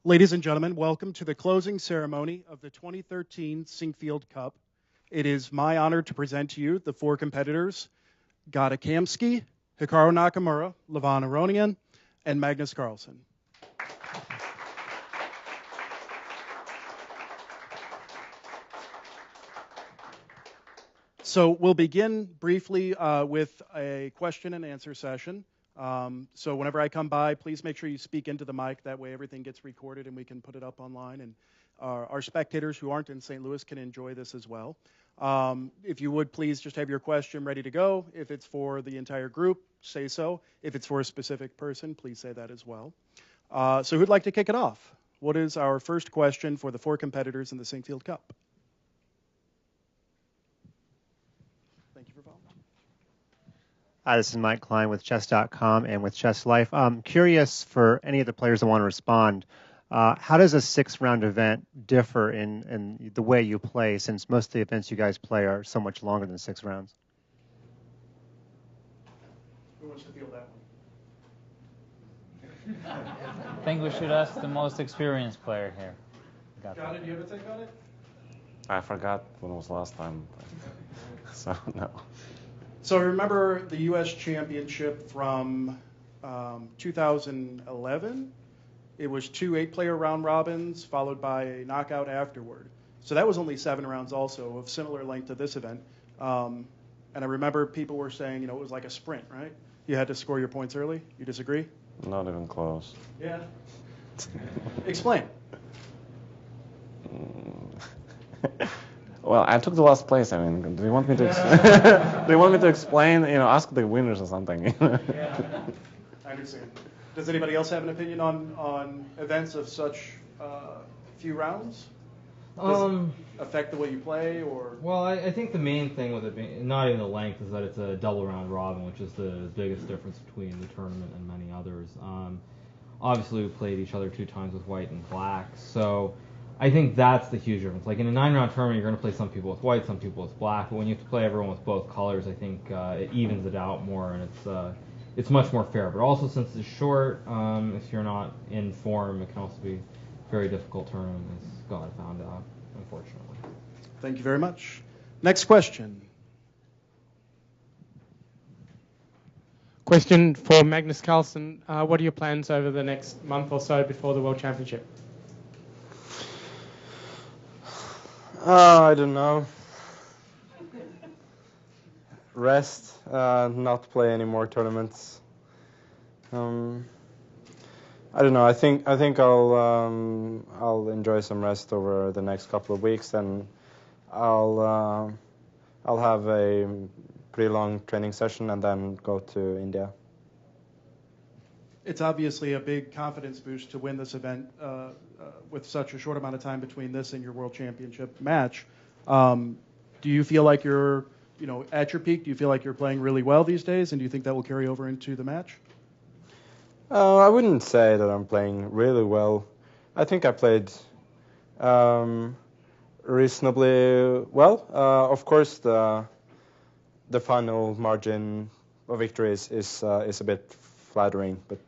Ladies and gentlemen, welcome to the closing ceremony of the 2013 Sinquefield Cup. It is my honor to present to you the four competitors, Gata Kamsky, Hikaru Nakamura, Levon Aronian, and Magnus Carlsen. So we'll begin briefly with a question and answer session. So whenever I come by, please make sure you speak into the mic. That way everything gets recorded and we can put it up online. And our spectators who aren't in St. Louis can enjoy this as well. If you would, please just have your question ready to go. If it's for the entire group, say so. If it's for a specific person, please say that as well. So who'd like to kick it off? What is our first question for the four competitors in the Sinquefield Cup? Thank you for following. Hi, this is Mike Klein with Chess.com and with Chess Life. I'm curious for any of the players that want to respond, how does a six-round event differ in the way you play, since most of the events you guys play are so much longer than 6 rounds? Who wants to field that one? I think we should ask the most experienced player here. Got it? Do you have a take on it? I forgot when it was last time. So, no. So I remember the U.S. Championship from 2011. It was 2 8-player round robins followed by a knockout afterward. So that was only 7 rounds also of similar length to this event. And I remember people were saying, it was like a sprint, right? You had to score your points early. You disagree? Not even close. Yeah. Explain. Well, I took the last place. I mean, do you want me to? Do you want me to explain? Ask the winners or something. Yeah, I understand. Does anybody else have an opinion on events of such few rounds? Does it affect the way you play, or? Well, I think the main thing with it being not even the length is that it's a double round robin, which is the biggest difference between the tournament and many others. Obviously, we played each other 2 times with white and black, so I think that's the huge difference. Like in a 9-round tournament, you're going to play some people with white, some people with black, but when you have to play everyone with both colors, I think it evens it out more, and it's much more fair. But also, since it's short, if you're not in form, it can also be a very difficult tournament, as God found out, unfortunately. Thank you very much. Next question. Question for Magnus Carlsen. What are your plans over the next month or so before the World Championship? I don't know. Rest, not play any more tournaments. I don't know. I think I'll enjoy some rest over the next couple of weeks, and I'll have a pretty long training session and then go to India. It's obviously a big confidence boost to win this event with such a short amount of time between this and your World Championship match. Do you feel like you're, at your peak? Do you feel like you're playing really well these days, and do you think that will carry over into the match? I wouldn't say that I'm playing really well. I think I played reasonably well. Of course, the final margin of victory is a bit flattering, but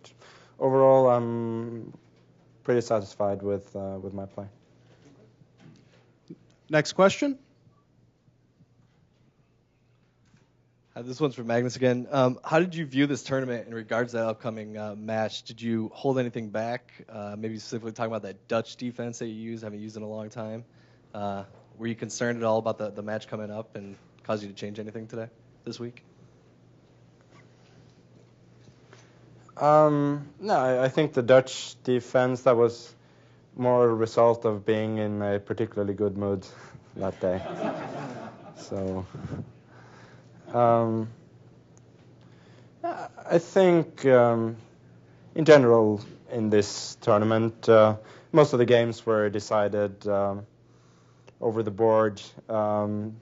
overall, I'm pretty satisfied with my play. Next question. This one's for Magnus again. How did you view this tournament in regards to that upcoming match? Did you hold anything back? Maybe specifically talking about that Dutch defense that you haven't used in a long time. Were you concerned at all about the match coming up and caused you to change anything this week? No, I think the Dutch defense, that was more a result of being in a particularly good mood that day. So, I think in general in this tournament, most of the games were decided over the board, in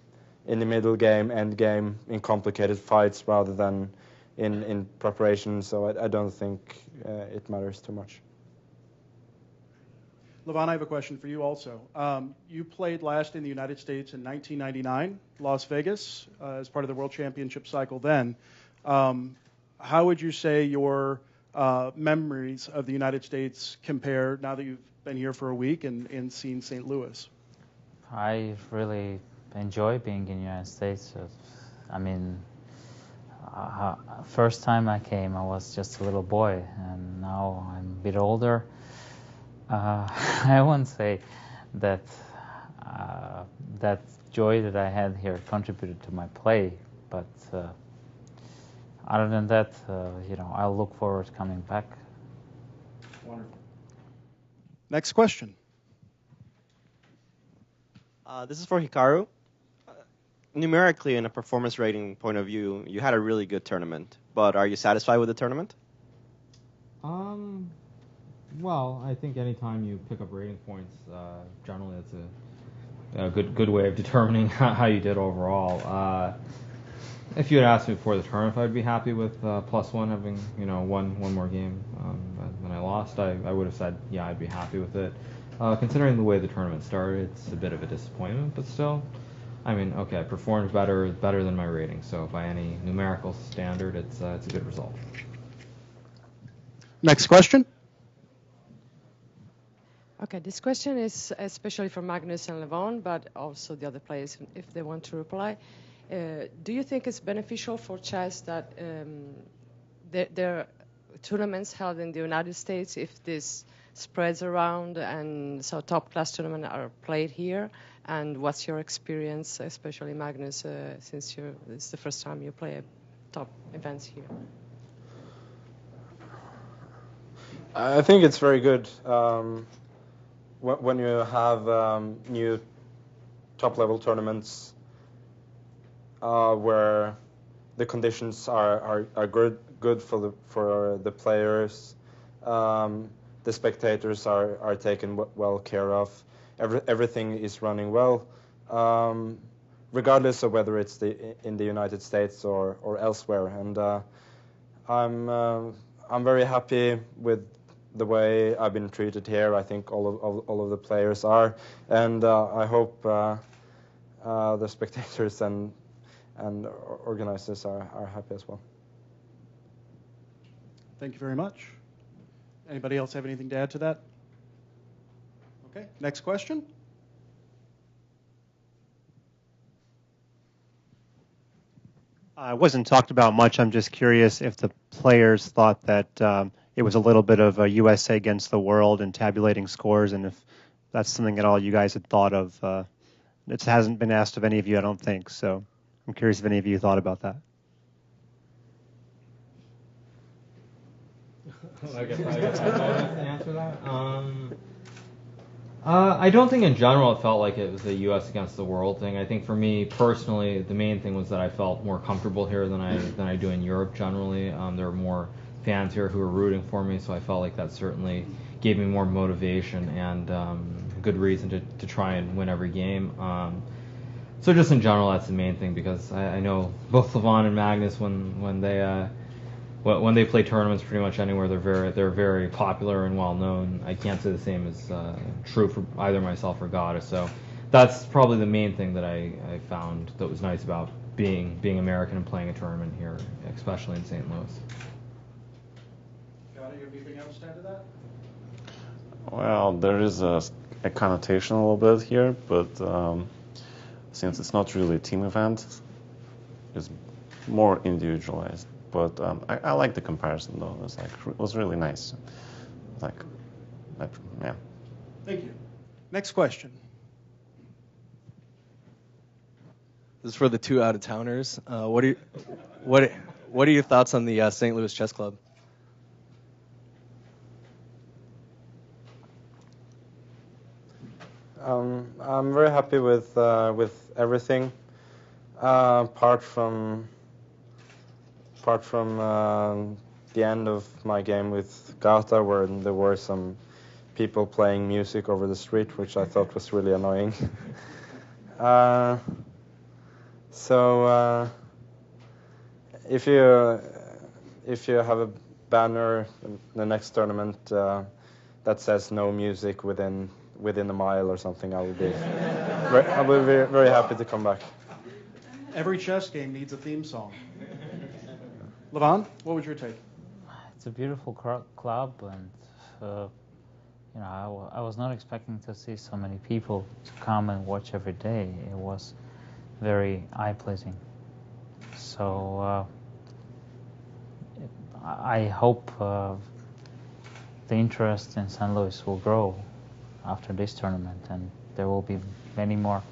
the middle game, end game, in complicated fights rather than in preparation, so I don't think it matters too much. Levon, I have a question for you also. You played last in the United States in 1999, Las Vegas, as part of the World Championship cycle then. How would you say your memories of the United States compare now that you've been here for a week and seen St. Louis? I really enjoy being in the United States. I mean, first time I came, I was just a little boy, and now I'm a bit older. I won't say that that joy that I had here contributed to my play, but other than that, I'll look forward to coming back. Wonderful. Next question. This is for Hikaru. Numerically, in a performance rating point of view, you had a really good tournament, but are you satisfied with the tournament? Well, I think anytime you pick up rating points, generally that's a good way of determining how you did overall. If you had asked me before the tournament if I'd be happy with +1 having one more game than I lost, I would have said yeah, I'd be happy with it. Considering the way the tournament started, it's a bit of a disappointment, but still, I mean, okay, I performed better than my rating, so by any numerical standard, it's a good result. Next question. Okay, this question is especially for Magnus and Levon, but also the other players if they want to reply. Do you think it's beneficial for chess that there are tournaments held in the United States if this spreads around and so top class tournaments are played here? And what's your experience, especially Magnus, since it's the first time you play top events here? I think it's very good when you have new top-level tournaments where the conditions are good for the players. The spectators are taken well care of. Everything is running well, regardless of whether it's in the United States or elsewhere. And I'm very happy with the way I've been treated here. I think all of the players are, and I hope the spectators and organizers are happy as well. Thank you very much. Anybody else have anything to add to that? Okay, next question. It wasn't talked about much. I'm just curious if the players thought that it was a little bit of a USA against the world and tabulating scores, and if that's something at all you guys had thought of. It hasn't been asked of any of you, I don't think, so I'm curious if any of you thought about that. I guess I have to answer that. I don't think in general it felt like it was a U.S. against the world thing. I think for me personally, the main thing was that I felt more comfortable here than I do in Europe generally. There were more fans here who were rooting for me, so I felt like that certainly gave me more motivation and good reason to try and win every game. So just in general, that's the main thing, because I know both Levon and Magnus when they play tournaments pretty much anywhere, they're very popular and well known. I can't say the same is true for either myself or Gada. So that's probably the main thing that I found that was nice about being American and playing a tournament here, especially in St. Louis. Gada, you have anything else to add to that? Well, there is a connotation a little bit here, but since it's not really a team event, it's more individualized. But I like the comparison though. It was really nice. Yeah. Thank you. Next question. This is for the two out-of-towners. What are your thoughts on the St. Louis Chess Club? I'm very happy with everything, apart from the end of my game with Gata, where there were some people playing music over the street, which I thought was really annoying. So if you have a banner in the next tournament that says no music within a mile or something, I will be very happy to come back. Every chess game needs a theme song. Levon, what was your take? It's a beautiful club, and I was not expecting to see so many people to come and watch every day. It was very eye-pleasing. So I hope the interest in St. Louis will grow after this tournament, and there will be many more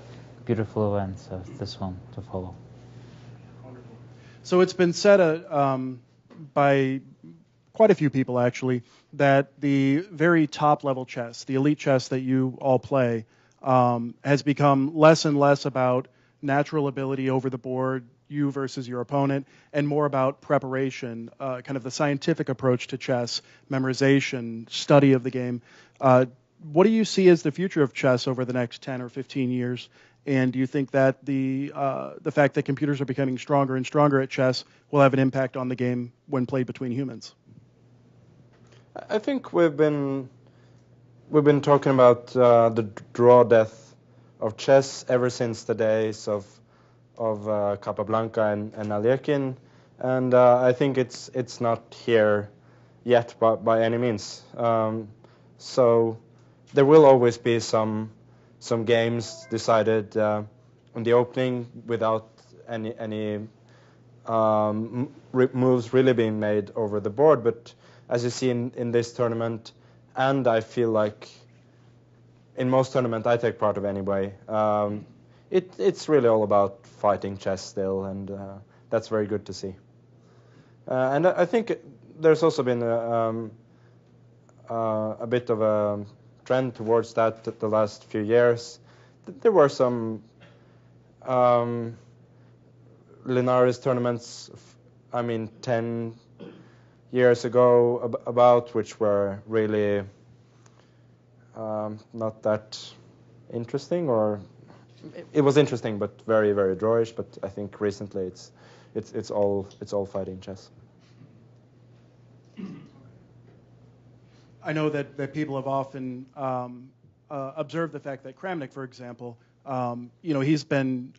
beautiful events of this one to follow. Wonderful. So it's been said by quite a few people, actually, that the very top-level chess, the elite chess that you all play, has become less and less about natural ability over the board, you versus your opponent, and more about preparation, kind of the scientific approach to chess, memorization, study of the game. What do you see as the future of chess over the next 10 or 15 years? And do you think that the fact that computers are becoming stronger and stronger at chess will have an impact on the game when played between humans? I think we've been talking about the draw death of chess ever since the days of Capablanca and Alekhine, and I think it's not here yet by any means. So there will always be some games decided on the opening without any moves really being made over the board, but as you see in this tournament, and I feel like in most tournaments I take part of anyway, it's really all about fighting chess still, and that's very good to see. And I think there's also been a bit of a trend towards that the last few years. There were some Linares tournaments, 10 years ago about, which were really not that interesting, or it was interesting but very, very drawish. But I think recently it's all fighting chess. I know that people have often observed the fact that Kramnik, for example, he's been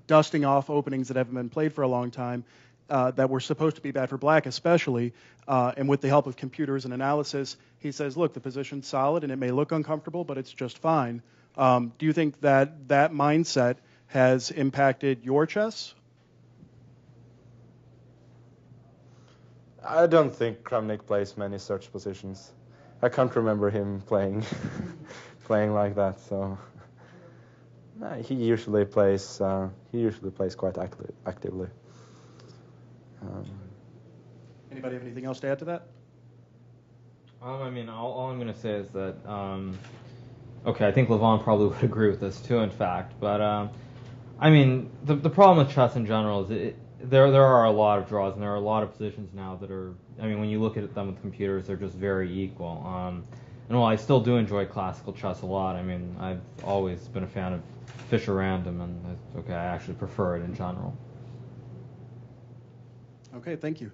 dusting off openings that haven't been played for a long time, that were supposed to be bad for black especially, and with the help of computers and analysis, he says, look, the position's solid and it may look uncomfortable, but it's just fine. Do you think that mindset has impacted your chess? I don't think Kramnik plays many such positions. I can't remember him playing like that. So he usually plays quite actively. Anybody have anything else to add to that? All I'm going to say is that, okay, I think Levon probably would agree with this too, in fact. But, the problem with chess in general is there are a lot of draws, and there are a lot of positions now that are, when you look at them with computers, they're just very equal. And while I still do enjoy classical chess a lot, I've always been a fan of Fischer Random, and I actually prefer it in general. Okay, thank you.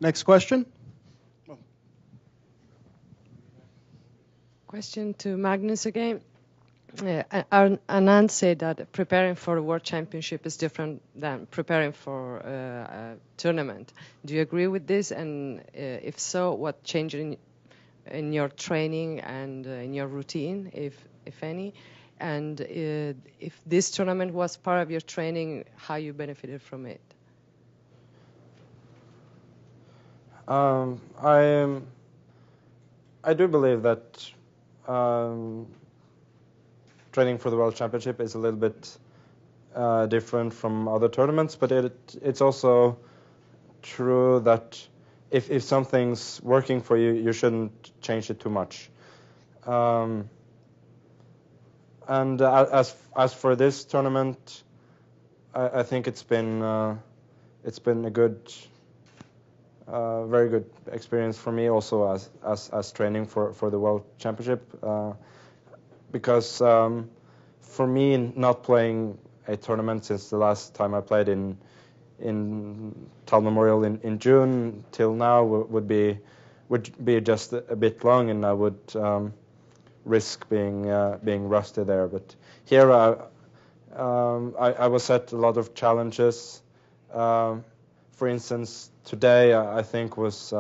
Next question. Question to Magnus again. Anand said that preparing for a World Championship is different than preparing for a tournament. Do you agree with this? And if so, what changed in your training and in your routine, if any? And if this tournament was part of your training, how you benefited from it? I do believe that training for the World Championship is a little bit different from other tournaments, but it's also true that if something's working for you, you shouldn't change it too much. And as for this tournament, I think it's been a good. Very good experience for me also as training for the World Championship, because for me not playing a tournament since the last time I played in Tal Memorial in June till now would be just a bit long, and I would risk being rusty there. But here I was set a lot of challenges. For instance, today I think was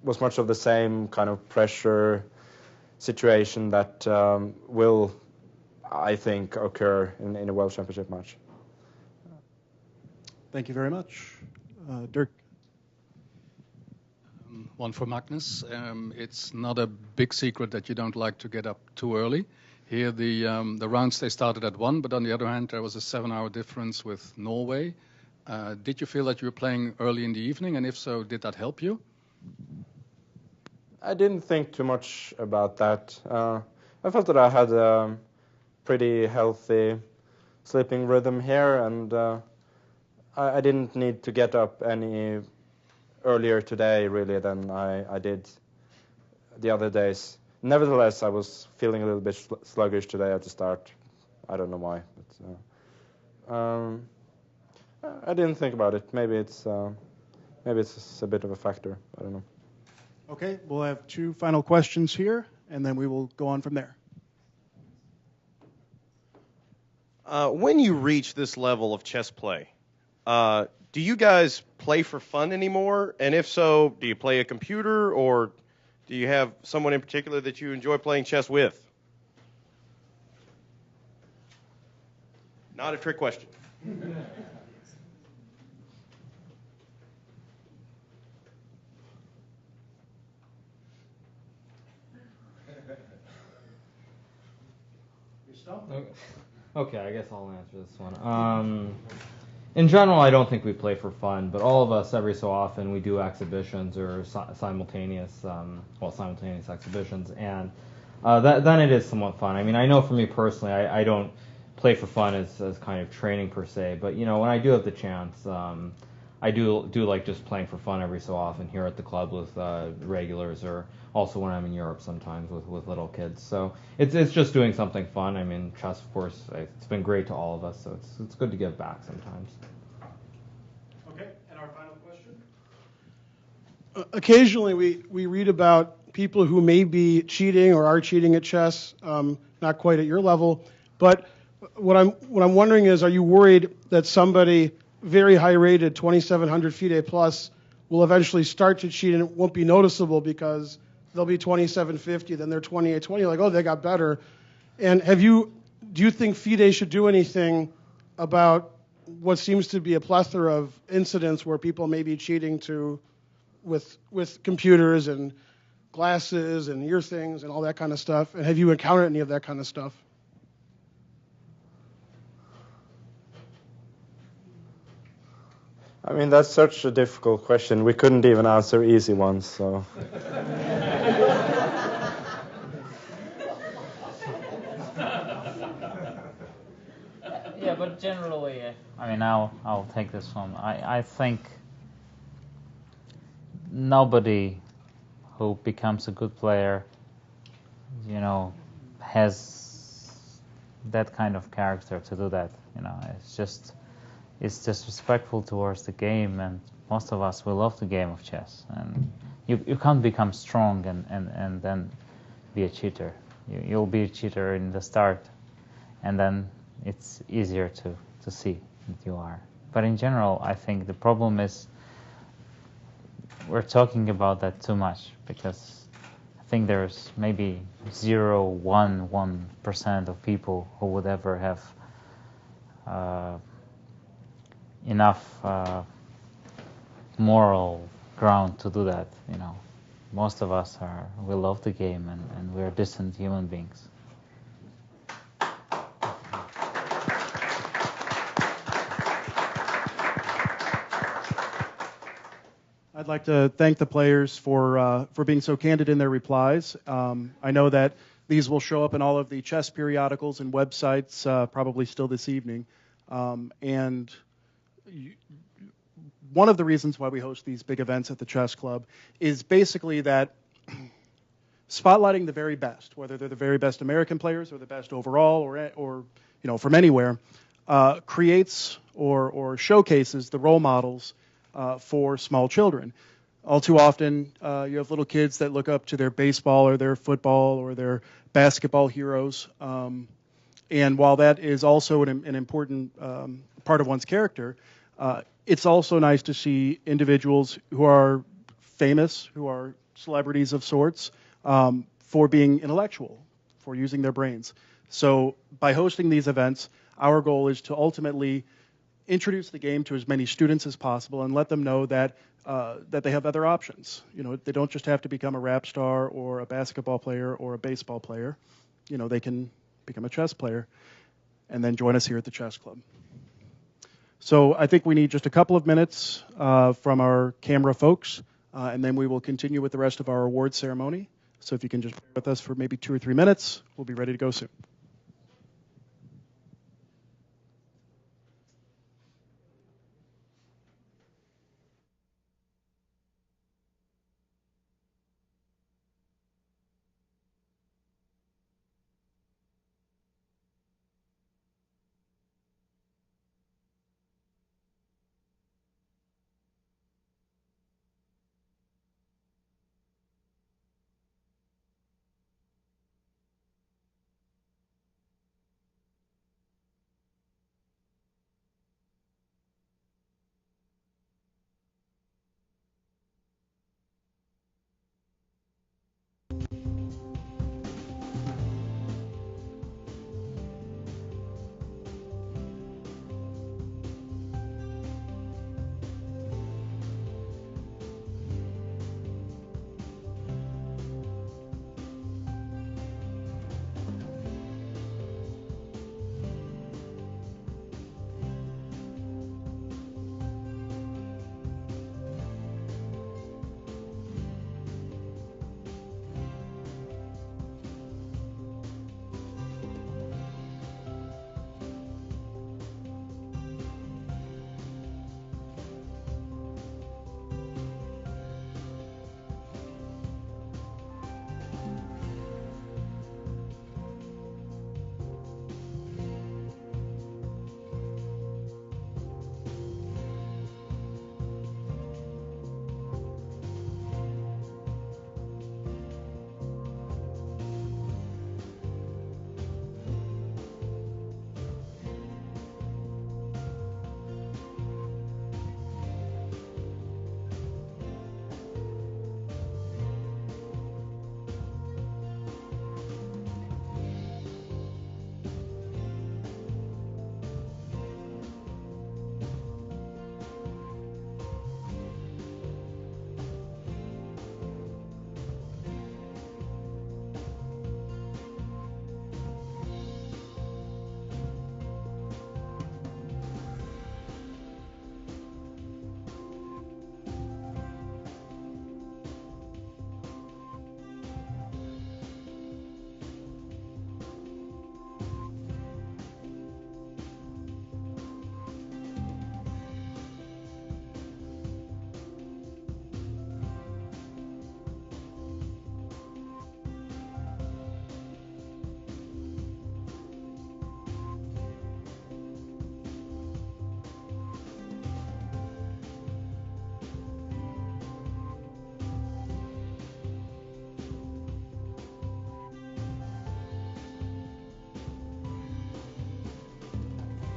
was much of the same kind of pressure situation that will, I think, occur in a World Championship match. Thank you very much. Dirk. One for Magnus. It's not a big secret that you don't like to get up too early. Here, the rounds, they started at 1, but on the other hand, there was a 7-hour difference with Norway. Did you feel that you were playing early in the evening, and if so, did that help you? I didn't think too much about that. I felt that I had a pretty healthy sleeping rhythm here, and I didn't need to get up any earlier today, really, than I did the other days. Nevertheless, I was feeling a little bit sluggish today at the start. I don't know why. But, I didn't think about it. Maybe it's a bit of a factor. I don't know. Okay, we'll have 2 final questions here, and then we will go on from there. When you reach this level of chess play, do you guys play for fun anymore? And if so, do you play a computer, or do you have someone in particular that you enjoy playing chess with? Not a trick question. Okay, I guess I'll answer this one. In general, I don't think we play for fun, but all of us, every so often, we do exhibitions or simultaneous exhibitions, and then it is somewhat fun. I mean, I know for me personally, I don't play for fun as kind of training per se, but you know, when I do have the chance, I do like just playing for fun every so often here at the club with regulars, or also when I'm in Europe sometimes with little kids. So it's just doing something fun. I mean, chess, of course, it's been great to all of us, so it's good to give back sometimes. Okay, and our final question? Occasionally we read about people who may be cheating or are cheating at chess, not quite at your level, but what I'm wondering is, are you worried that somebody very high rated, 2,700 FIDE plus, will eventually start to cheat and it won't be noticeable because they'll be 2,750, then they're 2,820, like, oh, they got better. And do you think FIDE should do anything about what seems to be a plethora of incidents where people may be cheating with computers and glasses and ear things and all that kind of stuff? And have you encountered any of that kind of stuff? I mean, that's such a difficult question. We couldn't even answer easy ones, so. Yeah, but generally, I mean, I'll take this one. I think nobody who becomes a good player, you know, has that kind of character to do that. You know, it's disrespectful towards the game, and most of us, we love the game of chess. And you can't become strong and then be a cheater. You'll be a cheater in the start, and then it's easier to see that you are. But in general, I think the problem is we're talking about that too much, because I think there's maybe 0.1% of people who would ever have enough moral ground to do that. You know, most of us we love the game, and we're decent human beings. I'd like to thank the players for being so candid in their replies. I know that these will show up in all of the chess periodicals and websites probably still this evening. And one of the reasons why we host these big events at the Chess Club is basically that spotlighting the very best, whether they're the very best American players or the best overall or you know, from anywhere, creates or showcases the role models for small children. All too often, you have little kids that look up to their baseball or their football or their basketball heroes. And while that is also an important part of one's character, it's also nice to see individuals who are famous, who are celebrities of sorts for being intellectual, for using their brains. So by hosting these events, our goal is to ultimately introduce the game to as many students as possible and let them know that that they have other options. You know, they don't just have to become a rap star or a basketball player or a baseball player. You know, they can become a chess player and then join us here at the chess club. So I think we need just a couple of minutes from our camera folks, and then we will continue with the rest of our award ceremony. So if you can just bear with us for maybe 2 or 3 minutes, we'll be ready to go soon.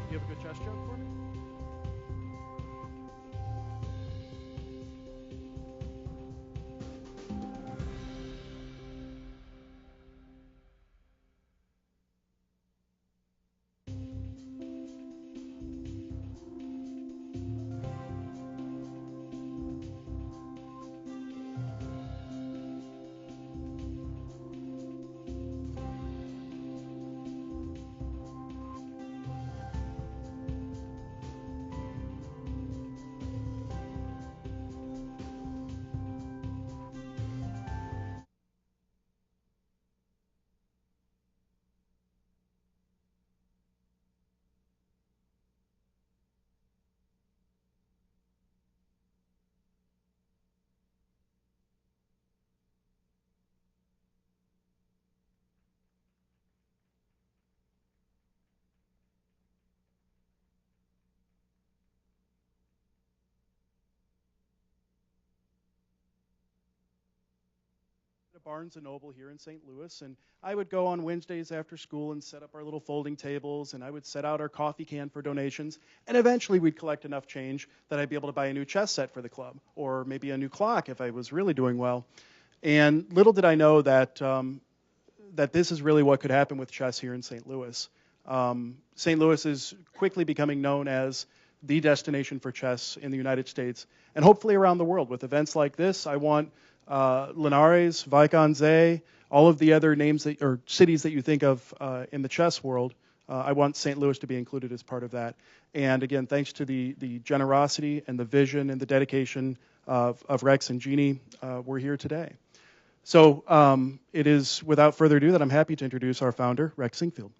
You have a good chess joke for me? Barnes & Noble here in St. Louis, and I would go on Wednesdays after school and set up our little folding tables, and I would set out our coffee can for donations, and eventually we'd collect enough change that I'd be able to buy a new chess set for the club, or maybe a new clock if I was really doing well. And little did I know that that this is really what could happen with chess here in St. Louis. St. Louis is quickly becoming known as the destination for chess in the United States and hopefully around the world. With events like this, I want Linares, Vaikanze, all of the other names that, or cities that you think of in the chess world. I want St. Louis to be included as part of that. And again, thanks to the generosity and the vision and the dedication of Rex and Jeannie, we're here today. So it is without further ado that I'm happy to introduce our founder, Rex Sinquefield.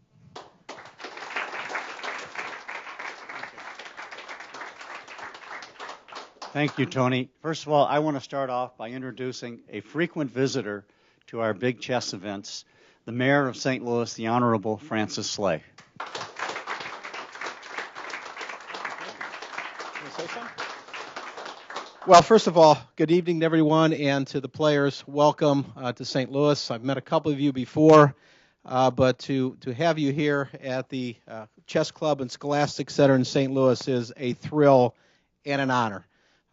Thank you, Tony. First of all, I want to start off by introducing a frequent visitor to our big chess events, the Mayor of St. Louis, the Honorable Francis Slay. Well, first of all, good evening to everyone, and to the players, welcome to St. Louis. I've met a couple of you before, but to have you here at the Chess Club and Scholastic Center in St. Louis is a thrill and an honor.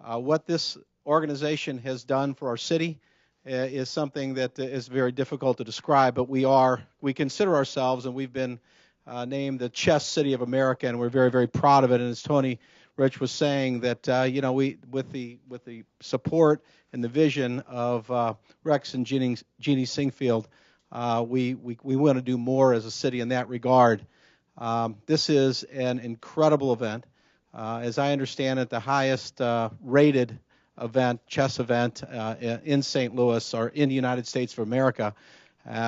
What this organization has done for our city is something that is very difficult to describe, but we consider ourselves, and we've been named the Chess City of America, and we're very, very proud of it. And as Tony Rich was saying, that we with the support and the vision of Rex and Jeannie Sinquefield, we want to do more as a city in that regard. This is an incredible event. As I understand it, the highest rated chess event in St. Louis or in the United States of America.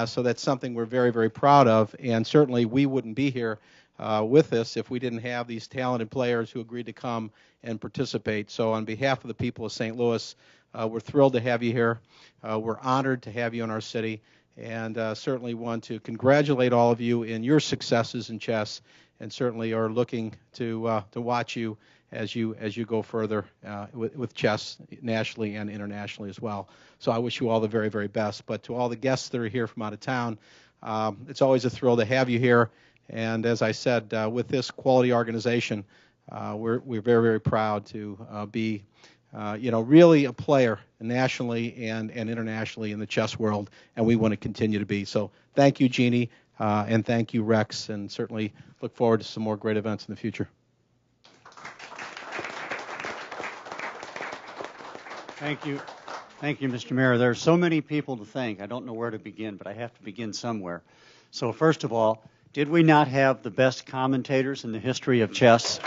So that's something we're very, very proud of, and certainly we wouldn't be here with this if we didn't have these talented players who agreed to come and participate. So on behalf of the people of St. Louis, we're thrilled to have you here. We're honored to have you in our city, and certainly want to congratulate all of you in your successes in chess, and certainly are looking to watch you as you go further with chess nationally and internationally as well. So I wish you all the very, very best. But to all the guests that are here from out of town, it's always a thrill to have you here. And as I said, with this quality organization, we're very, very proud to be really a player nationally and internationally in the chess world, and we want to continue to be. So thank you, Jeannie, and thank you, Rex, and certainly look forward to some more great events in the future. Thank you. Thank you, Mr. Mayor. There are so many people to thank. I don't know where to begin, but I have to begin somewhere. So first of all, did we not have the best commentators in the history of chess?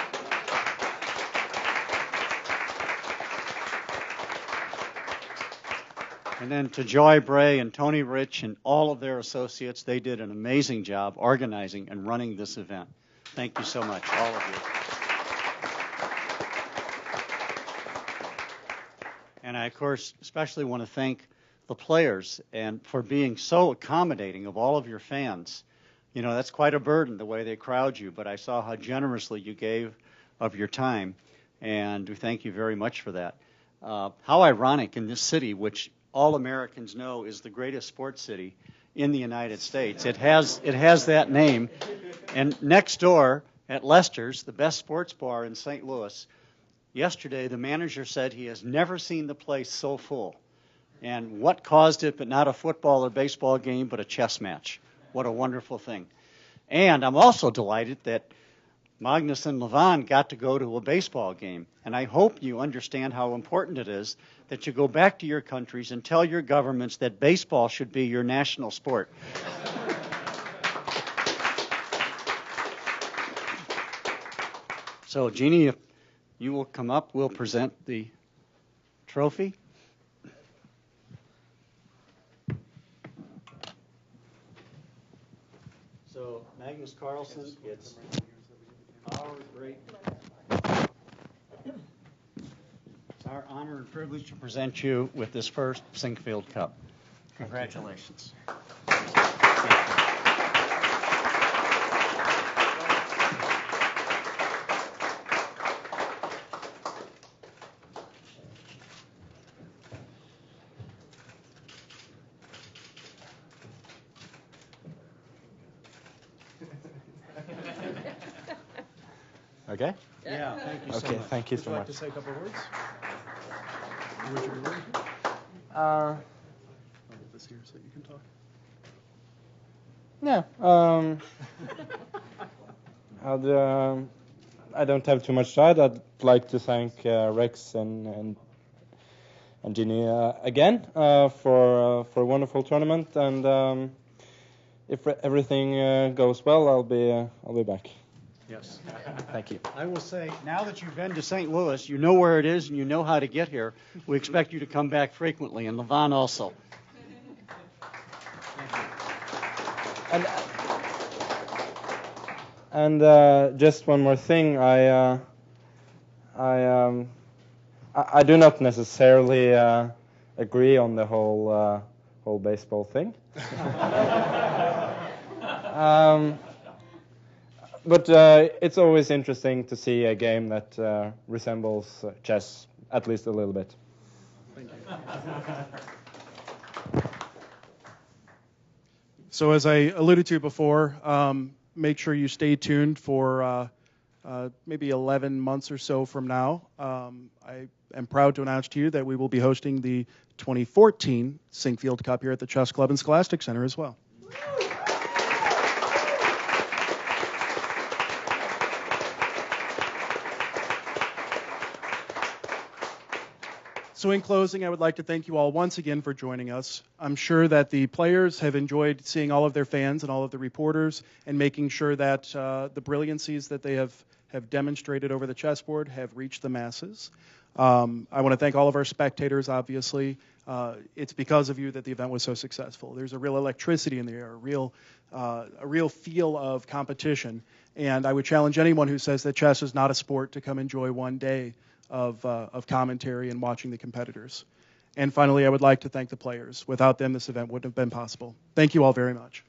And then to Joy Bray and Tony Rich and all of their associates, they did an amazing job organizing and running this event. Thank you so much, all of you. And I, of course, especially want to thank the players and for being so accommodating of all of your fans. You know, that's quite a burden, the way they crowd you, but I saw how generously you gave of your time, and we thank you very much for that. How ironic in this city, which all Americans know is the greatest sports city in the United States. It has that name, and next door at Lester's, the best sports bar in St. Louis, yesterday the manager said he has never seen the place so full. And what caused it but not a football or baseball game, but a chess match? What a wonderful thing. And I'm also delighted that Magnus and Levon got to go to a baseball game. And I hope you understand how important it is that you go back to your countries and tell your governments that baseball should be your national sport. So, Jeannie, if you will come up, we'll present the trophy. So, Magnus Carlsen, it's our great... It's our honor and privilege to present you with this first Sinquefield Cup. Congratulations. Okay? Yeah, thank you so Okay, much. thank you Would so you like much. to say a couple of words? can talk. Yeah. I don't have too much to add. I'd like to thank Rex and Ginny again for a wonderful tournament. And if everything goes well, I'll be back. Yes. Thank you. I will say, now that you've been to St. Louis, you know where it is and you know how to get here. We expect you to come back frequently, and Levon also. And just one more thing, I do not necessarily agree on the whole baseball thing. But it's always interesting to see a game that resembles chess, at least a little bit. Thank you. So as I alluded to before, make sure you stay tuned for maybe 11 months or so from now. I am proud to announce to you that we will be hosting the 2014 Sinquefield Cup here at the Chess Club and Scholastic Center as well. So in closing, I would like to thank you all once again for joining us. I'm sure that the players have enjoyed seeing all of their fans and all of the reporters and making sure that the brilliancies that they have demonstrated over the chessboard have reached the masses. I want to thank all of our spectators, obviously. It's because of you that the event was so successful. There's a real electricity in the air, a real feel of competition. And I would challenge anyone who says that chess is not a sport to come enjoy one day of commentary and watching the competitors. And finally, I would like to thank the players. Without them, this event wouldn't have been possible. Thank you all very much.